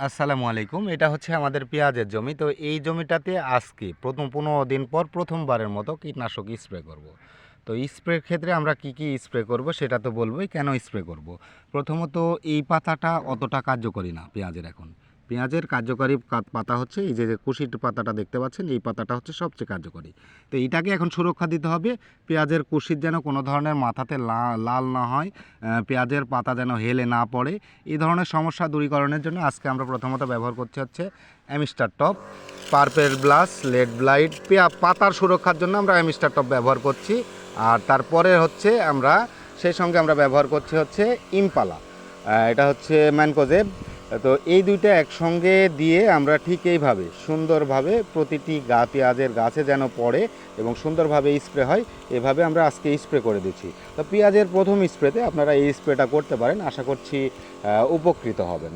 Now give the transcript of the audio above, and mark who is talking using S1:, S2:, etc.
S1: আসসালামু আলাইকুম। এটা হচ্ছে আমাদের পেঁয়াজের জমি। তো এই জমিটাতে আজকে প্রথম ১৫ দিন পর প্রথমবারের মতো কীটনাশক স্প্রে করব। তো স্প্রের ক্ষেত্রে আমরা কি স্প্রে করব সেটা তো বলবোই, কেন স্প্রে করব। প্রথমত এই পাতাটা অতটা কার্যকরী না পেঁয়াজের এখন। পেঁয়াজের কার্যকরী পাতা হচ্ছে এই যে কুশিট পাতাটা দেখতে পাচ্ছেন, এই পাতাটা হচ্ছে সবচেয়ে কার্যকরী। তো এইটাকে এখন সুরক্ষা দিতে হবে, পেঁয়াজের কুশিট যেন কোনো ধরনের মাথাতে লাল না হয়, পেঁয়াজের পাতা যেন হেলে না পড়ে। এই ধরনের সমস্যা দূরীকরণের জন্য আজকে আমরা প্রথমত ব্যবহার করছি হচ্ছে Amistar top, purple blush, lead blight. পাতার সুরক্ষার জন্য আমরা অ্যামিস্টার টপ ব্যবহার করছি। আর তারপরে হচ্ছে আমরা সেই সঙ্গে আমরা ব্যবহার করছি হচ্ছে ইম্পালা, এটা হচ্ছে ম্যানকোজেব। তো এই দুইটা একসঙ্গে দিয়ে আমরা ঠিক এইভাবে সুন্দরভাবে প্রতিটি পেঁয়াজের গাছে যেন পড়ে এবং সুন্দরভাবে স্প্রে হয়, এভাবে আমরা আজকে স্প্রে করে দিচ্ছি। তো পেঁয়াজের প্রথম স্প্রেতে আপনারা এই স্প্রেটা করতে পারেন, আশা করছি উপকৃত হবেন।